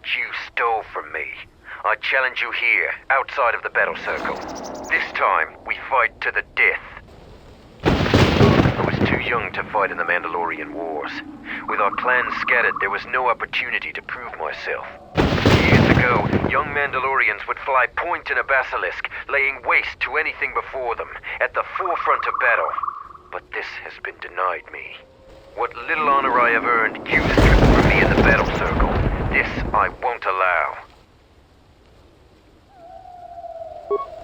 that you stole from me. I challenge you here, outside of the battle circle. This time, we fight to the death. I was too young to fight in the Mandalorian Wars. With our clans scattered, there was no opportunity to prove myself. Years ago, young Mandalorians would fly point in a basilisk, laying waste to anything before them, at the forefront of battle. But this has been denied me. What little honor I have earned, you stripped from me in the battle circle. This I won't allow.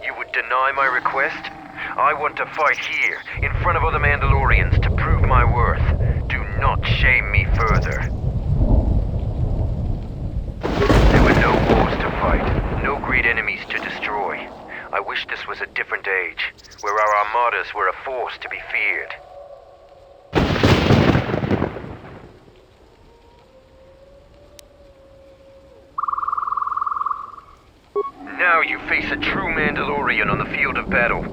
You would deny my request? I want to fight here, in front of other Mandalorians, to prove my worth. Do not shame me further. There were no wars to fight, no great enemies to destroy. I wish this was a different age, where our armadas were a force to be feared. Now you face a true Mandalorian on the field of battle.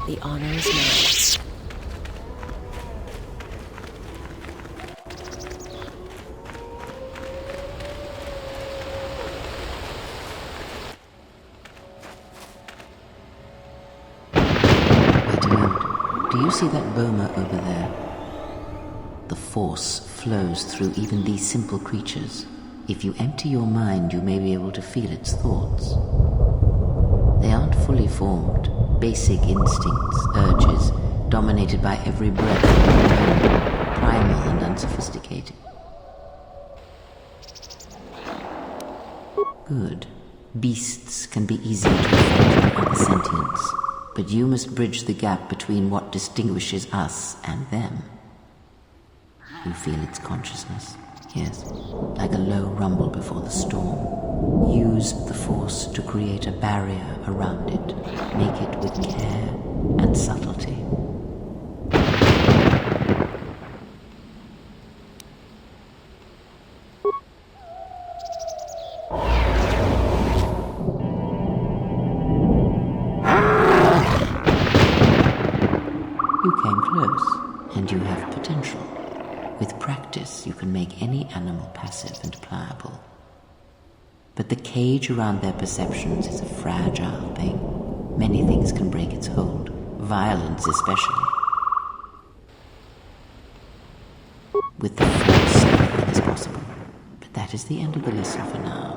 The honor is mine. Wait a moment. Do you see that boma over there? The force flows through even these simple creatures. If you empty your mind, you may be able to feel its thoughts. They aren't fully formed. Basic instincts, urges, dominated by every breath, primal and unsophisticated. Good. Beasts can be easier to affect than other sentients, but you must bridge the gap between what distinguishes us and them. You feel its consciousness, yes, like a low rumble before the storm. Use the force to create a barrier around it. Make it with care and subtlety. You came close, and you have potential. With practice, you can make any animal passive and pliable. But the cage around their perceptions is a fragile thing. Many things can break its hold, violence especially. With the force, anything is possible. But that is the end of the lesson for now.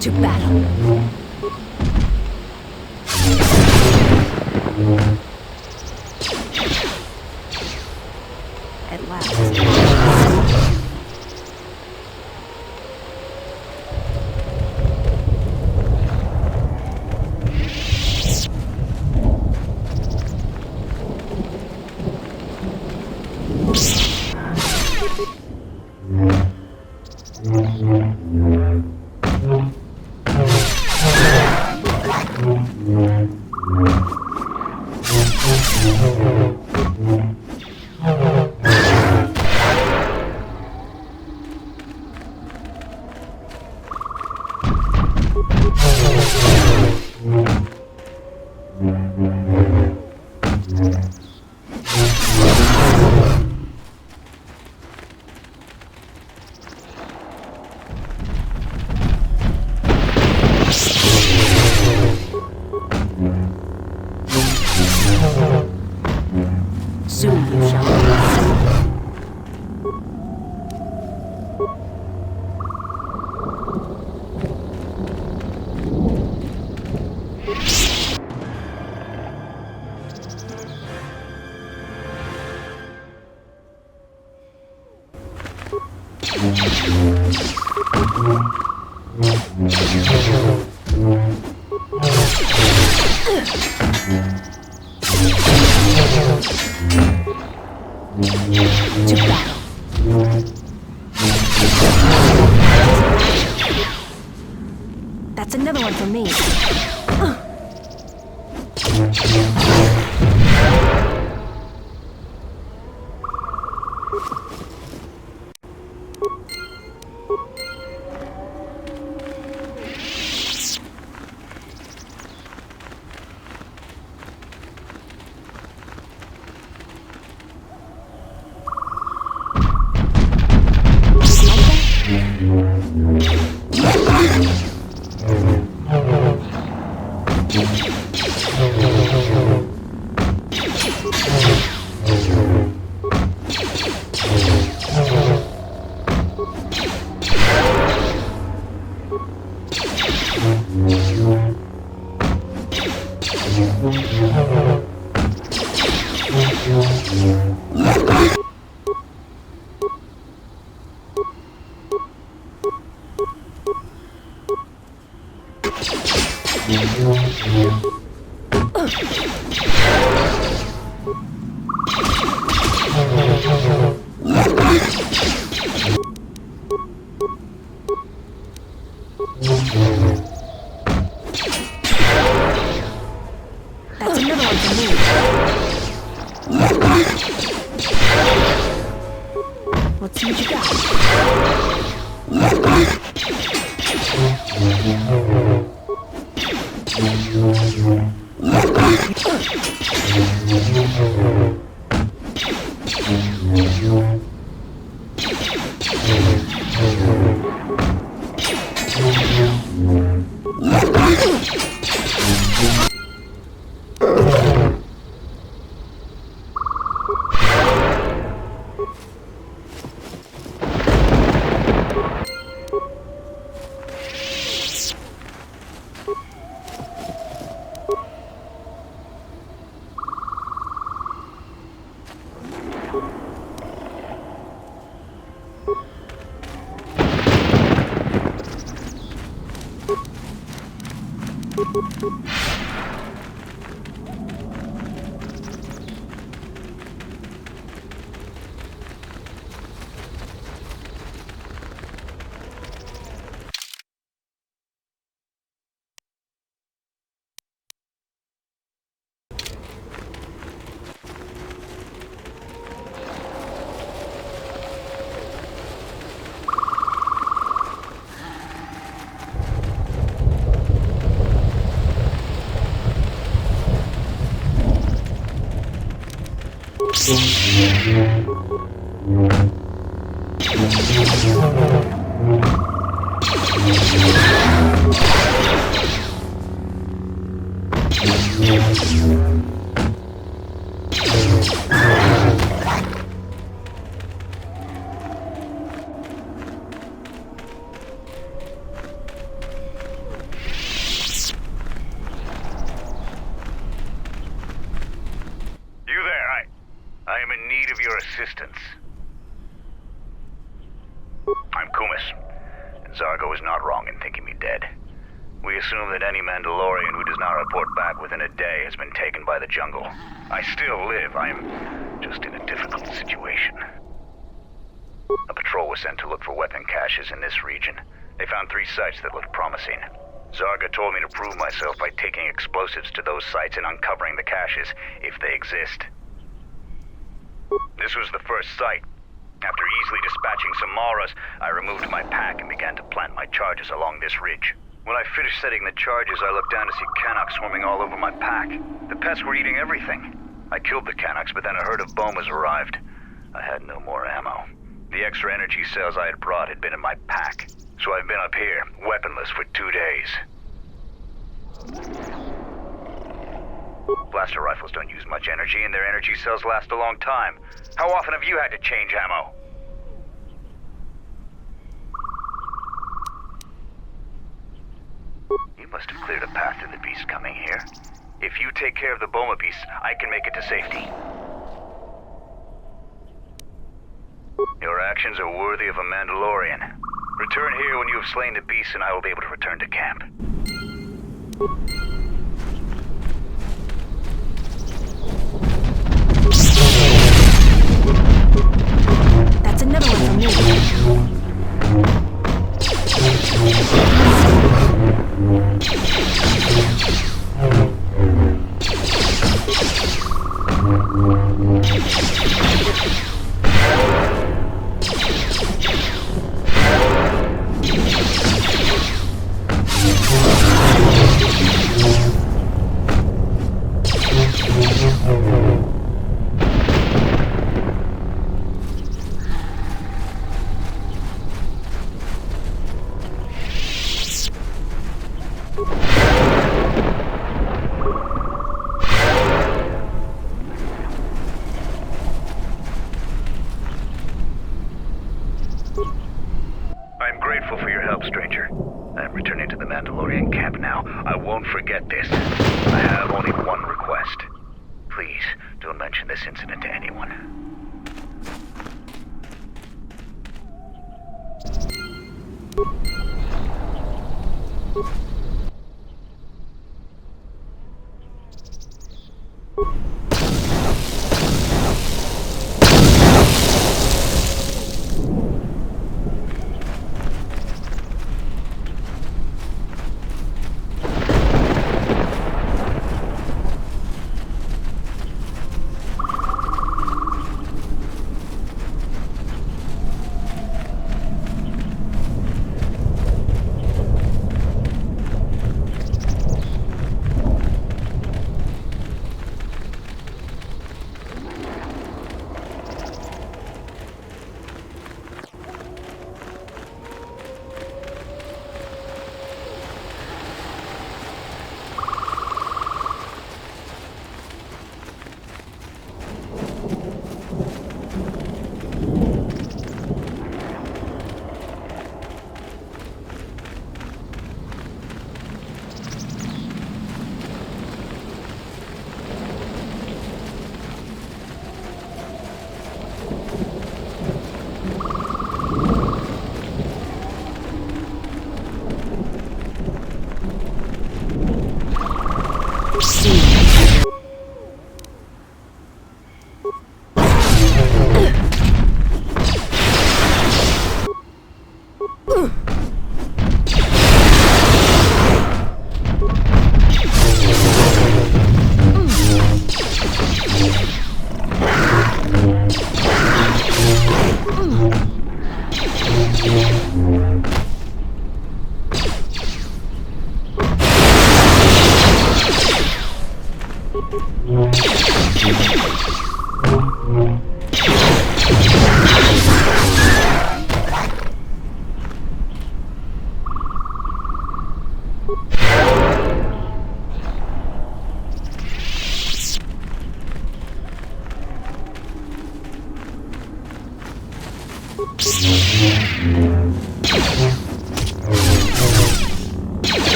To battle. At last. Soon you shall know. To battle. That's another one for me. That's another one for me. Let's see what you got. need of your assistance. I'm Kumis, and Zargo is not wrong in thinking me dead. We assume that any Mandalorian who does not report back within a day has been taken by the jungle. I still live. I am just in a difficult situation. A patrol was sent to look for weapon caches in this region. They found 3 sites that looked promising. Zarga told me to prove myself by taking explosives to those sites and uncovering the caches, if they exist. This was the first site. After easily dispatching some Maras, I removed my pack and began to plant my charges along this ridge. When I finished setting the charges, I looked down to see Canucks swarming all over my pack. The pests were eating everything. I killed the Canucks, but then a herd of bomas arrived. I had no more ammo. The extra energy cells I had brought had been in my pack. So I've been up here, weaponless, for 2 days. Blaster rifles don't use much energy, and their energy cells last a long time. How often have you had to change ammo? You must have cleared a path to the beast coming here. If you take care of the Boma beast, I can make it to safety. Your actions are worthy of a Mandalorian. Return here when you have slain the beast, and I will be able to return to camp. That's another one for me. I'm grateful for your help, stranger. I'm returning to the Mandalorian camp now. I won't forget this. I have only one request. Please, don't mention this incident to anyone.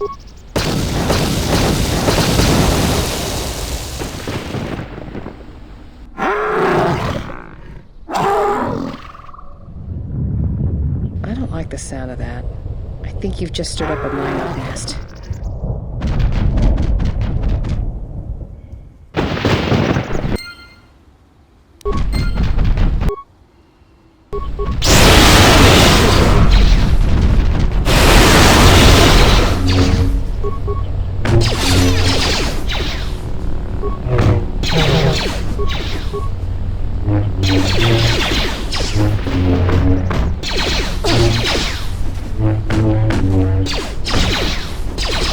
I don't like the sound of that. I think you've just stirred up a mining nest.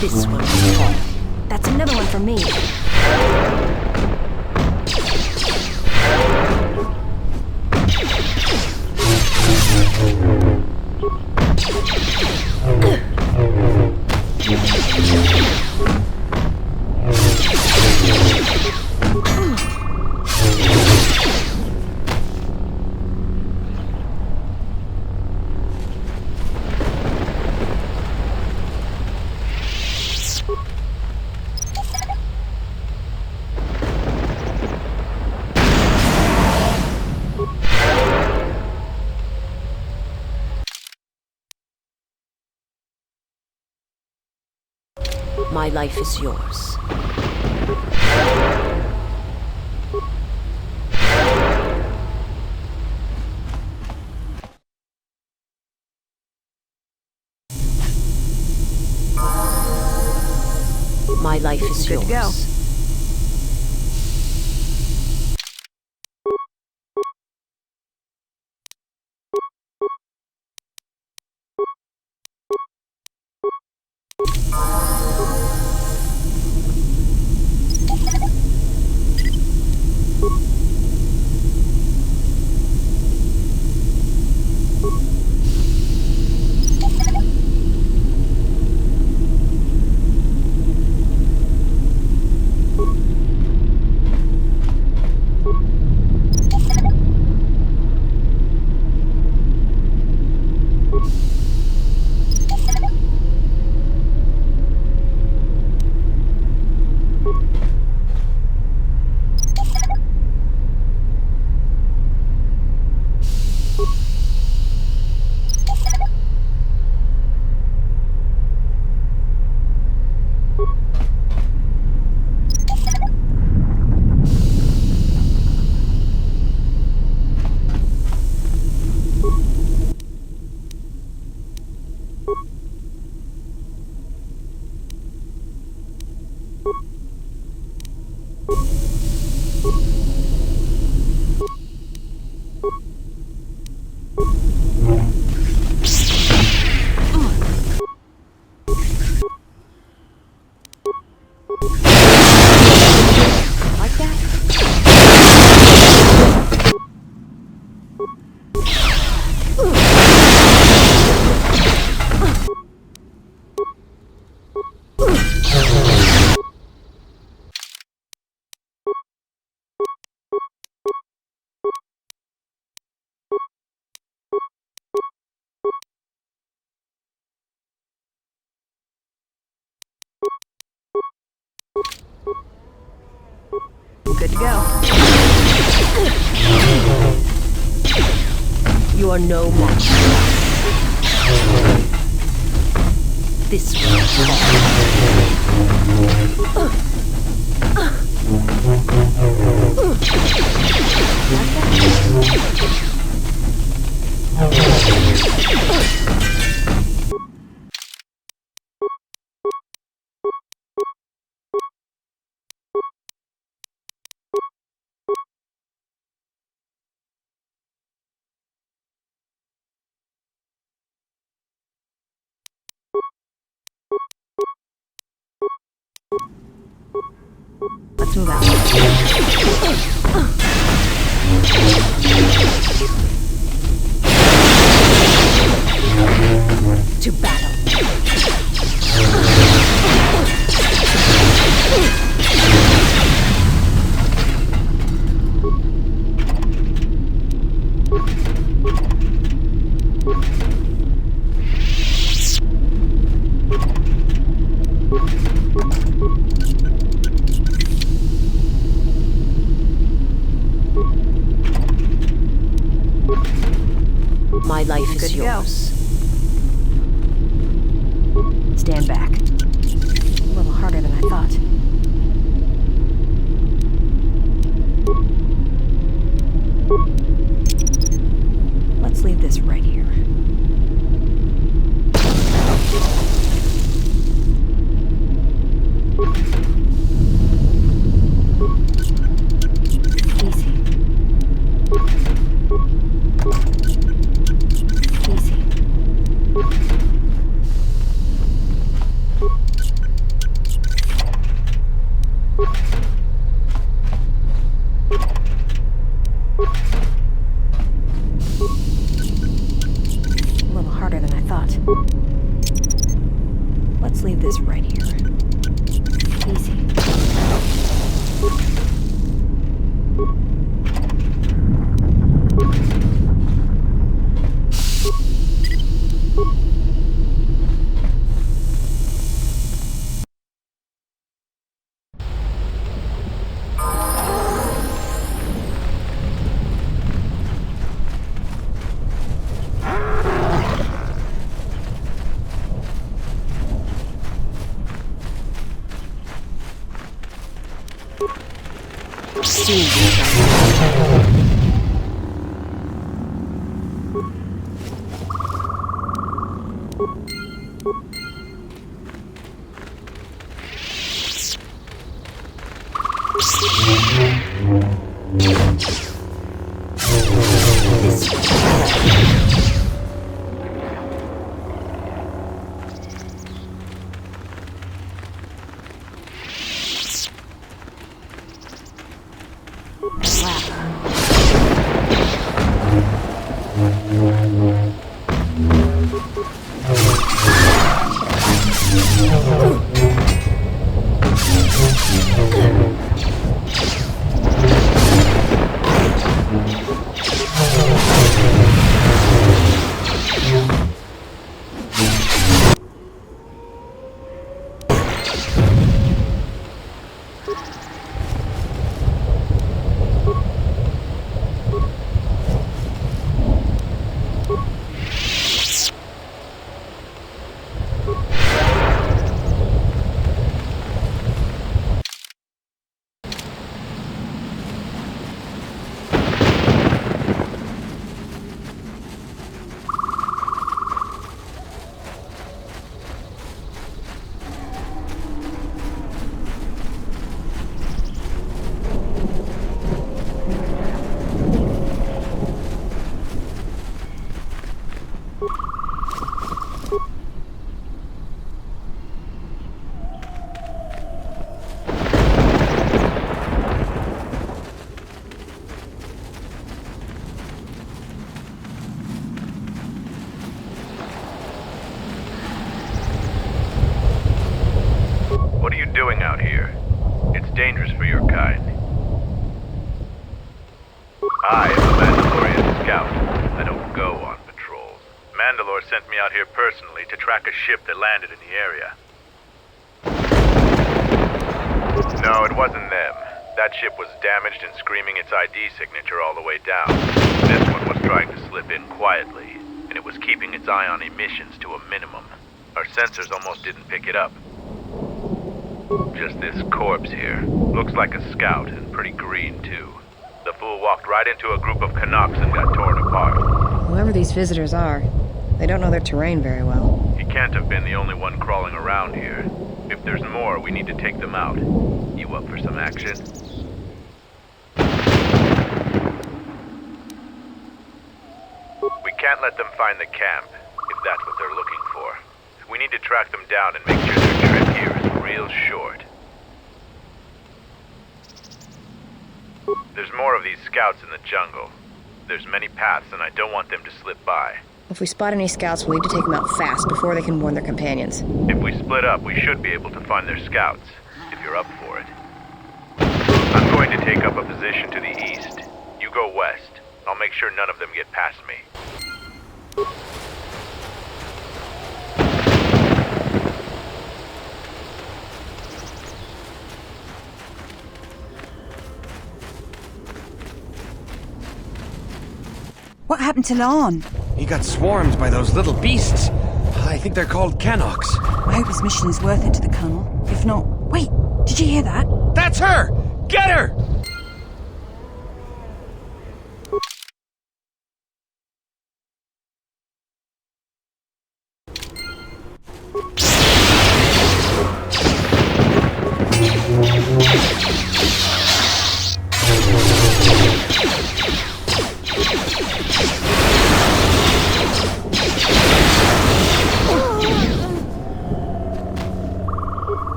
This one. That's another one for me. My life is yours. My life is yours. Good to go. Good to go. You are no match. This Let's move out. To battle. My life is yours. Stand back. A little harder than I thought. Let's leave this right here. Easy. Easy. A little harder than I thought. Let's leave this right here. Easy. Doing out here? It's dangerous for your kind. I am a Mandalorian scout. I don't go on patrols. Mandalore sent me out here personally to track a ship that landed in the area. No, it wasn't them. That ship was damaged and screaming its ID signature all the way down. This one was trying to slip in quietly, and it was keeping its eye on emissions to a minimum. Our sensors almost didn't pick it up. Just this corpse here. Looks like a scout, and pretty green, too. The fool walked right into a group of Canucks and got torn apart. Whoever these visitors are, they don't know their terrain very well. He can't have been the only one crawling around here. If there's more, we need to take them out. You up for some action? We can't let them find the camp, if that's what they're looking for. We need to track them down and make sure their trip here is real short. There's more of these scouts in the jungle. There's many paths, and I don't want them to slip by. If we spot any scouts, we'll need to take them out fast before they can warn their companions. If we split up, we should be able to find their scouts, if you're up for it. I'm going to take up a position to the east. You go west. I'll make sure none of them get past me. What happened to Lon? He got swarmed by those little beasts. I think they're called Canox. I hope his mission is worth it to the Colonel. If not... Wait, did you hear that? That's her! Get her!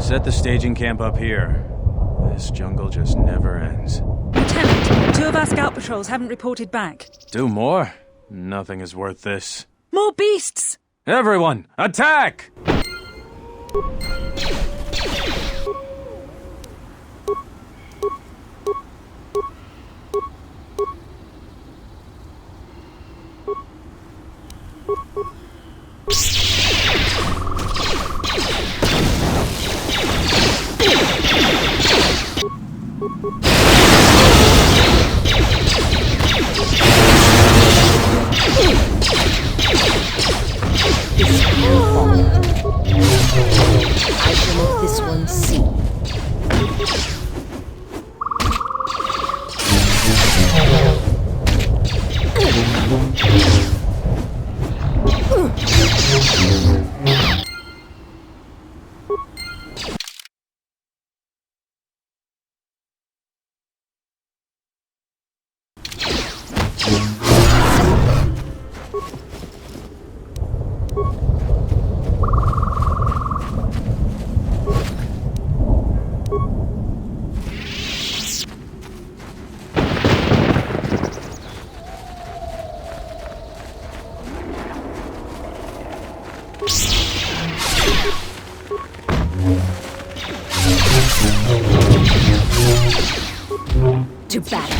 Set the staging camp up here. This jungle just never ends. Lieutenant, 2 of our scout patrols haven't reported back. Do more? Nothing is worth this. More beasts! Everyone, attack! I shall let this one see. To battle.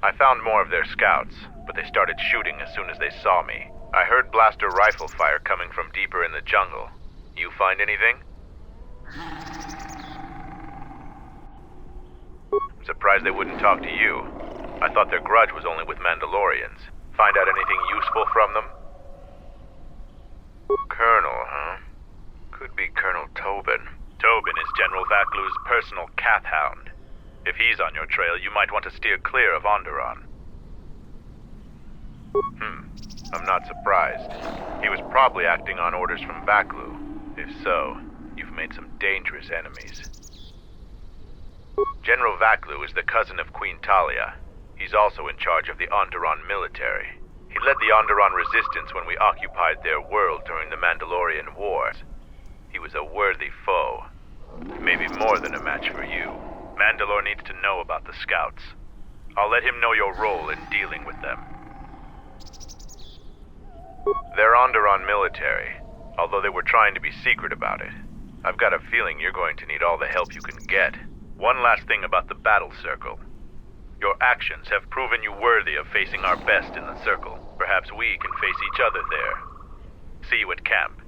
I found more of their scouts, but they started shooting as soon as they saw me. I heard blaster rifle fire coming from deeper in the jungle. You find anything? I'm surprised they wouldn't talk to you. I thought their grudge was only with Mandalorians. Find out anything useful from them? Colonel, huh? Could be Colonel Tobin. Tobin is General Vaklu's personal cat hound. If he's on your trail, you might want to steer clear of Onderon. I'm not surprised. He was probably acting on orders from Vaklu. If so, you've made some dangerous enemies. General Vaklu is the cousin of Queen Talia. He's also in charge of the Onderon military. He led the Onderon resistance when we occupied their world during the Mandalorian Wars. He was a worthy foe. Maybe more than a match for you. Mandalore needs to know about the scouts. I'll let him know your role in dealing with them. They're Onderon military, although they were trying to be secret about it. I've got a feeling you're going to need all the help you can get. One last thing about the battle circle. Your actions have proven you worthy of facing our best in the circle. Perhaps we can face each other there. See you at camp.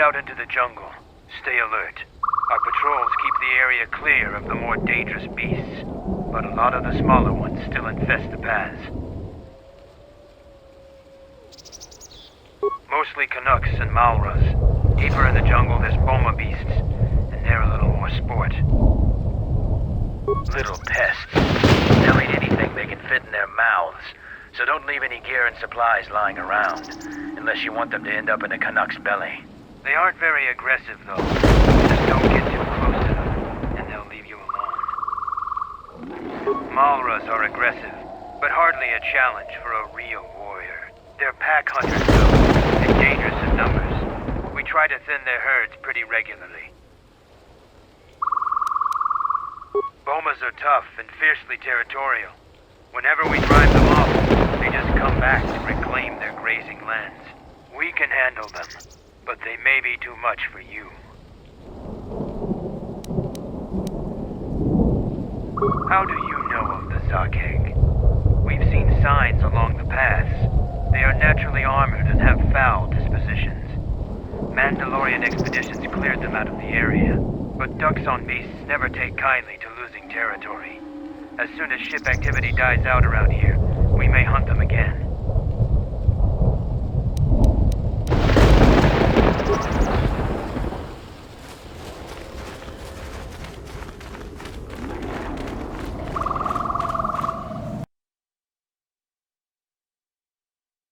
head out into the jungle. Stay alert. Our patrols keep the area clear of the more dangerous beasts, but a lot of the smaller ones still infest the paths. Mostly Canucks and Malras. Deeper in the jungle, there's Boma beasts, and they're a little more sport. Little pests. They'll eat anything they can fit in their mouths, so don't leave any gear and supplies lying around, unless you want them to end up in a Canuck's belly. They aren't very aggressive, though. Just don't get too close to them, and they'll leave you alone. Malras are aggressive, but hardly a challenge for a real warrior. They're pack hunters, though, and dangerous in numbers. We try to thin their herds pretty regularly. Bomas are tough and fiercely territorial. Whenever we drive them off, they just come back to reclaim their grazing lands. We can handle them, but they may be too much for you. How do you know of the Zakheg? We've seen signs along the paths. They are naturally armored and have foul dispositions. Mandalorian expeditions cleared them out of the area, but Duxn beasts never take kindly to losing territory. As soon as ship activity dies out around here, we may hunt them again.